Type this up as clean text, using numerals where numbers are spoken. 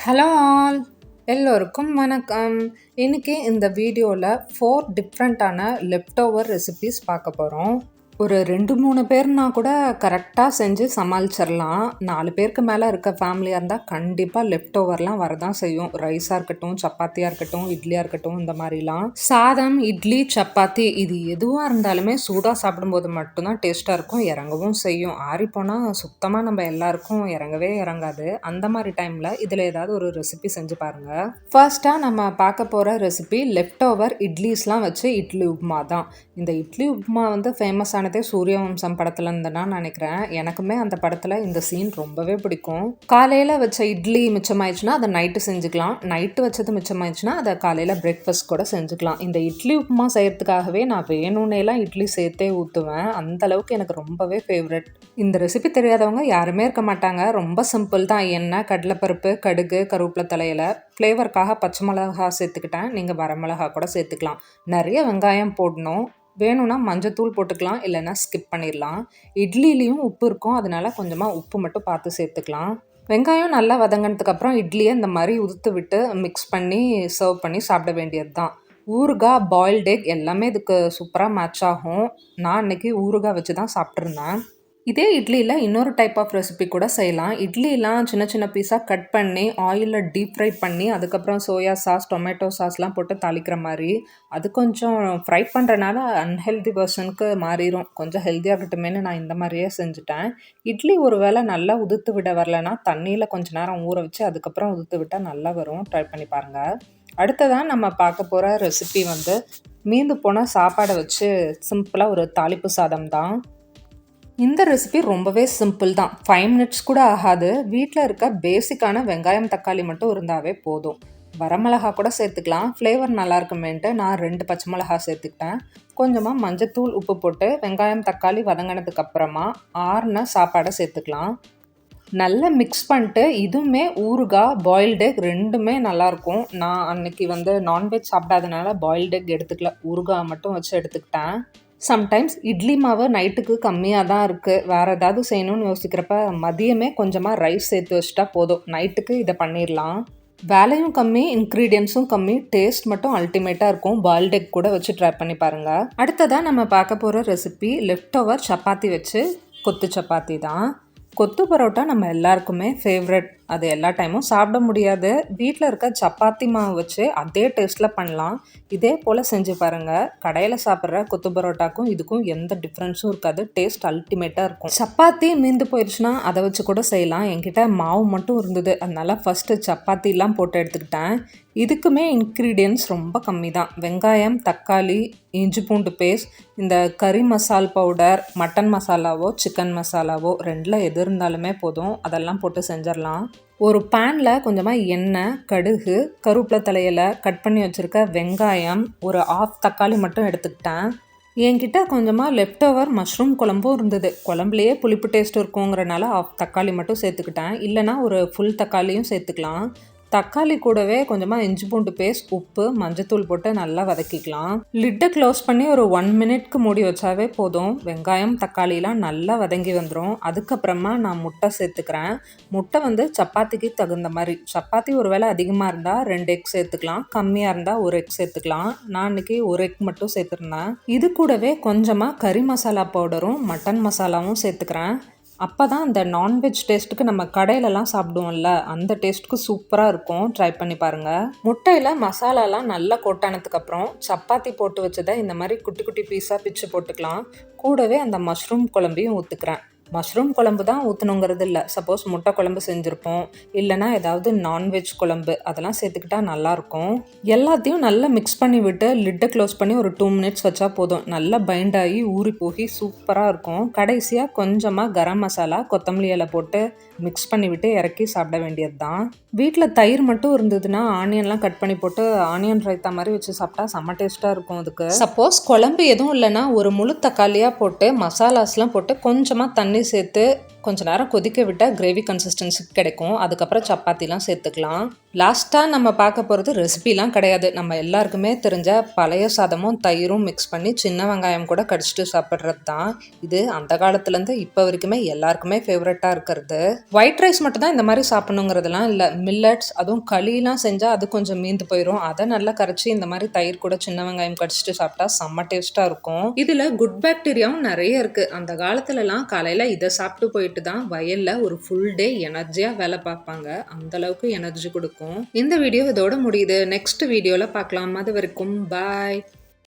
Hello all, எல்லோருக்கும் வணக்கம். இன்னைக்கு இந்த வீடியோவில் 4 டிஃப்ரெண்ட்டான லெஃப்ட் ஓவர் ரெசிபீஸ் பார்க்க போகிறோம். ஒரு 2-3 பேர்னா கூட கரெக்டாக செஞ்சு சமாளிச்சிடலாம். 4 பேருக்கு மேலே இருக்க ஃபேமிலியாக இருந்தால் கண்டிப்பாக லெஃப்ட் ஓவர்லாம் வரதான் செய்யும். ரைஸாக இருக்கட்டும், சப்பாத்தியாக இருக்கட்டும், இட்லியாக இருக்கட்டும், இந்த மாதிரிலாம். சாதம், இட்லி, சப்பாத்தி இது எதுவாக இருந்தாலுமே சூடாக சாப்பிடும்போது மட்டும்தான் டேஸ்ட்டாக இருக்கும், இறங்கவும் செய்யும். ஆறிப்போனால் சுத்தமாக நம்ம எல்லாருக்கும் இறங்கவே இறங்காது. அந்த மாதிரி டைமில் இதில் ஏதாவது ஒரு ரெசிபி செஞ்சு பாருங்கள். ஃபர்ஸ்ட்டாக நம்ம பார்க்க போகிற ரெசிபி லெஃப்ட் ஓவர் இட்லிஸ்லாம் வச்சு இட்லி உப்புமா தான். இந்த இட்லி உப்புமா வந்து ஃபேமஸானதே சூரியவம்சம் படத்தில் இருந்துன்னா நினைக்கிறேன். எனக்குமே அந்த படத்தில் இந்த சீன் ரொம்பவே பிடிக்கும். காலையில் வச்ச இட்லி மிச்சமாயிடுச்சுன்னா அதை நைட்டு செஞ்சுக்கலாம், நைட்டு வச்சது மிச்சமாயிடுச்சுன்னா அதை காலையில் பிரேக்ஃபாஸ்ட் கூட செஞ்சுக்கலாம். இந்த இட்லி உப்புமா செய்கிறதுக்காகவே நான் வேணும்னேலாம் இட்லி சேர்த்தே ஊற்றுவேன். அந்தளவுக்கு எனக்கு ரொம்பவே ஃபேவரட். இந்த ரெசிபி தெரியாதவங்க யாருமே இருக்க மாட்டாங்க. ரொம்ப சிம்பிள் தான். எண்ணெய், கடலைப்பருப்பு, கடுகு, கருவேப்பிலை தலையில் ஃப்ளேவருக்காக பச்சை மிளகா சேர்த்துக்கிட்டேன். நீங்கள் வரமிளகா கூட சேர்த்துக்கலாம். நிறைய வெங்காயம் போடணும். வேணும்னா மஞ்சத்தூள் போட்டுக்கலாம், இல்லைன்னா ஸ்கிப் பண்ணிடலாம். இட்லிலையும் உப்பு இருக்கும், அதனால கொஞ்சமாக உப்பு மட்டும் பார்த்து சேர்த்துக்கலாம். வெங்காயம் நல்லா வதங்கினதுக்கப்புறம் இட்லியை இந்த மாதிரி உதுத்து விட்டு மிக்ஸ் பண்ணி சர்வ் பண்ணி சாப்பிட வேண்டியது தான். ஊறுகாய், பாயில்டு எக் எல்லாமே இதுக்கு சூப்பராக மேட்ச் ஆகும். நான் அன்றைக்கி ஊறுகாய் வச்சு தான் சாப்பிட்ருந்தேன். இதே இட்லியில் இன்னொரு டைப் ஆஃப் ரெசிபி கூட செய்யலாம். இட்லிலாம் சின்ன சின்ன பீஸாக கட் பண்ணி ஆயிலில் டீப் ஃப்ரை பண்ணி அதுக்கப்புறம் சோயா சாஸ், டொமேட்டோ சாஸ்லாம் போட்டு தாளிக்கிற மாதிரி. அது கொஞ்சம் ஃப்ரை பண்ணுறனால அன்ஹெல்தி பர்சனுக்கு மாறிடும். கொஞ்சம் ஹெல்த்தியாக இருக்கட்டுமேனு நான் இந்த மாதிரியே செஞ்சுட்டேன். இட்லி ஒரு வேளை நல்லா உதுத்து விட வரலன்னா தண்ணியில் கொஞ்சம் நேரம் ஊற வச்சு அதுக்கப்புறம் உதுத்து விட்டால் நல்லா வரும். ட்ரை பண்ணி பாருங்கள். அடுத்ததான் நம்ம பார்க்க போகிற ரெசிபி வந்து மீந்து போன சாப்பாடை வச்சு சிம்பிளாக ஒரு தாளிப்பு சாதம் தான். இந்த ரெசிபி ரொம்பவே சிம்பிள் தான். 5 மினிட்ஸ் கூட ஆகாது. வீட்டில் இருக்க பேசிக்கான வெங்காயம், தக்காளி மட்டும் இருந்தாவே போதும். வரமிளகா கூட சேர்த்துக்கலாம், ஃப்ளேவர் நல்லா இருக்குமேன்ட்டு நான் 2 பச்சை மிளகா சேர்த்துக்கிட்டேன். கொஞ்சமாக மஞ்சத்தூள், உப்பு போட்டு வெங்காயம், தக்காளி வதங்கினதுக்கப்புறமா ஆறின சாப்பாடை சேர்த்துக்கலாம். நல்லா மிக்ஸ் பண்ணிட்டு இதுவுமே ஊறுகாய், பாயில்டு எக் ரெண்டுமே நல்லாயிருக்கும். நான் அன்றைக்கி வந்து நான்வெஜ் சாப்பிடாதனால பாயில்டு எக் எடுத்துக்கல, ஊறுகாய் மட்டும் வச்சு எடுத்துக்கிட்டேன். சம்டைம்ஸ் இட்லி மாவு நைட்டுக்கு கம்மியாக தான் இருக்குது, வேறு ஏதாவது செய்யணும்னு யோசிக்கிறப்ப மதியமே கொஞ்சமாக ரைஸ் சேர்த்து வச்சுட்டா போதும். நைட்டுக்கு இதை பண்ணிடலாம். வேலையும் கம்மி, இன்க்ரீடியன்ஸும் கம்மி, டேஸ்ட் மட்டும் அல்டிமேட்டாக இருக்கும். பாயில்டு எக் கூட வச்சு ட்ரை பண்ணி பாருங்கள். அடுத்ததாக நம்ம பார்க்க போகிற ரெசிபி லெஃப்ட் ஓவர் சப்பாத்தி வச்சு கொத்து சப்பாத்தி தான். கொத்து பரோட்டா நம்ம எல்லாருக்குமே ஃபேவரட். அது எல்லா டைமும் சாப்பிட முடியாது. வீட்டில் இருக்க சப்பாத்தி மாவு வச்சு அதே டேஸ்ட்டில் பண்ணலாம். இதே போல் செஞ்சு பாருங்கள். கடையில் சாப்பிட்ற கொத்து பரோட்டாக்கும் இதுக்கும் எந்த டிஃப்ரென்ஸும் இருக்காது. டேஸ்ட் அல்டிமேட்டாக இருக்கும். சப்பாத்தி மீந்து போயிடுச்சுன்னா அதை வச்சு கூட செய்யலாம். என்கிட்ட மாவு மட்டும் இருந்தது, அதனால் ஃபஸ்ட்டு சப்பாத்திலாம் போட்டு எடுத்துக்கிட்டேன். இதுக்குமே இன்க்ரீடியன்ஸ் ரொம்ப கம்மி தான். வெங்காயம், தக்காளி, இஞ்சி பூண்டு பேஸ்ட், இந்த கறி மசால் பவுடர், மட்டன் மசாலாவோ சிக்கன் மசாலாவோ ரெண்டில் எது இருந்தாலுமே போதும். அதெல்லாம் போட்டு செஞ்சிடலாம். ஒரு பேனில் கொஞ்சமாக எண்ணெய், கடுகு, கருவேப்பிலை தலையில் கட் பண்ணி வச்சுருக்க வெங்காயம், ஒரு ஆஃப் தக்காளி மட்டும் எடுத்துக்கிட்டேன். என்கிட்ட கொஞ்சமாக லெஃப்ட் ஓவர் மஷ்ரூம் குழம்பும் இருந்தது. குழம்புலையே புளிப்பு டேஸ்ட் இருக்குங்கிறனால ஆஃப் தக்காளி மட்டும் சேர்த்துக்கிட்டேன். இல்லைனா ஒரு ஃபுல் தக்காளியும் சேர்த்துக்கலாம். தக்காளி கூடவே கொஞ்சமாக இஞ்சி பூண்டு பேஸ்ட், உப்பு, மஞ்சத்தூள் போட்டு நல்லா வதக்கிக்கலாம். லிட்டை க்ளோஸ் பண்ணி ஒரு 1 மினிட்க்கு மூடி வச்சாவே போதும். வெங்காயம், தக்காளிலாம் நல்லா வதங்கி வந்துடும். அதுக்கப்புறமா நான் முட்டை சேர்த்துக்கிறேன். முட்டை வந்து சப்பாத்திக்கு தகுந்த மாதிரி. சப்பாத்தி ஒரு வேளை அதிகமாக இருந்தால் 2 எக் சேர்த்துக்கலாம், கம்மியாக இருந்தால் 1 எக் சேர்த்துக்கலாம். நான் இன்றைக்கி 1 எக் மட்டும் சேர்த்துருந்தேன். இது கூடவே கொஞ்சமாக கறி மசாலா பவுடரும் மட்டன் மசாலாவும் சேர்த்துக்கிறேன். அப்போ தான் அந்த நான்வெஜ் டேஸ்ட்டுக்கு நம்ம கடையிலலாம் சாப்பிடுவோம்ல அந்த டேஸ்ட்டுக்கு சூப்பராக இருக்கும். ட்ரை பண்ணி பாருங்கள். முட்டையில் மசாலாலாம் நல்லா கொட்டானதுக்கப்புறம் சப்பாத்தி போட்டு வச்சதை இந்த மாதிரி குட்டி குட்டி பீஸாக பிச்சு போட்டுக்கலாம். கூடவே அந்த மஷ்ரூம் குழம்பையும் ஊற்றுக்கிறேன். மஷ்ரூம் குழம்பு தான் ஊற்றணுங்கிறது இல்லை. சப்போஸ் முட்டை குழம்பு செஞ்சுருப்போம், இல்லைனா ஏதாவது நான்வெஜ் குழம்பு, அதெல்லாம் சேர்த்துக்கிட்டா நல்லாயிருக்கும். எல்லாத்தையும் நல்லா மிக்ஸ் பண்ணி விட்டு லிட்டை க்ளோஸ் பண்ணி ஒரு 2 மினிட்ஸ் வச்சா போதும். நல்லா பைண்ட் ஆகி ஊறி போய் சூப்பராக இருக்கும். கடைசியாக கொஞ்சமாக கரம் மசாலா, கொத்தமல்லி இலை போட்டு மிக்ஸ் பண்ணி விட்டு இறக்கி சாப்பிட வேண்டியது தான். வீட்டில் தயிர் மட்டும் இருந்ததுன்னா ஆனியன்லாம் கட் பண்ணி போட்டு ஆனியன் ரைத்தா மாதிரி வச்சு சாப்பிட்டா செம்ம டேஸ்ட்டாக இருக்கும். அதுக்கு சப்போஸ் குழம்பு எதுவும் இல்லைன்னா ஒரு முழு தக்காளியாக போட்டு மசாலாஸ்லாம் போட்டு கொஞ்சமாக தண்ணி சேர்த்து கொஞ்ச நேரம் கொதிக்க விட்டால் கிரேவி கன்சிஸ்டன்சிக்கு கிடைக்கும். அதுக்கப்புறம் சப்பாத்திலாம் சேர்த்துக்கலாம். லாஸ்ட்டாக நம்ம பார்க்க போகிறது ரெசிபிலாம் கிடையாது. நம்ம எல்லாருக்குமே தெரிஞ்ச பழைய சாதமும் தயிரும் மிக்ஸ் பண்ணி சின்ன வெங்காயம் கூட கடிச்சிட்டு சாப்பிட்றது தான். இது அந்த காலத்துலேருந்து இப்போ வரைக்குமே எல்லாருக்குமே ஃபேவரட்டாக இருக்கிறது. ஒயிட் ரைஸ் மட்டும் தான் இந்த மாதிரி சாப்பிடணுங்கிறதுலாம் இல்லை. மில்லட்ஸ் அதுவும் களிலாம் செஞ்சால் அது கொஞ்சம் மீந்து போயிடும். அதை நல்லா கரைச்சி இந்த மாதிரி தயிர் கூட சின்ன வெங்காயம் கடிச்சிட்டு சாப்பிட்டா செம்ம டேஸ்ட்டாக இருக்கும். இதில் குட் பாக்டீரியாவும் நிறைய இருக்குது. அந்த காலத்துலலாம் காலையில் இதை சாப்பிட்டு போயிட்டு தான் வயலில் ஒரு ஃபுல் டே எனர்ஜியாக வேலை பார்ப்பாங்க. அந்தளவுக்கு எனர்ஜி கொடுக்கும். இந்த வீடியோ இதோட முடியுது. நெக்ஸ்ட் வீடியோவில் பார்க்கலாம். அது வரைக்கும் பாய்.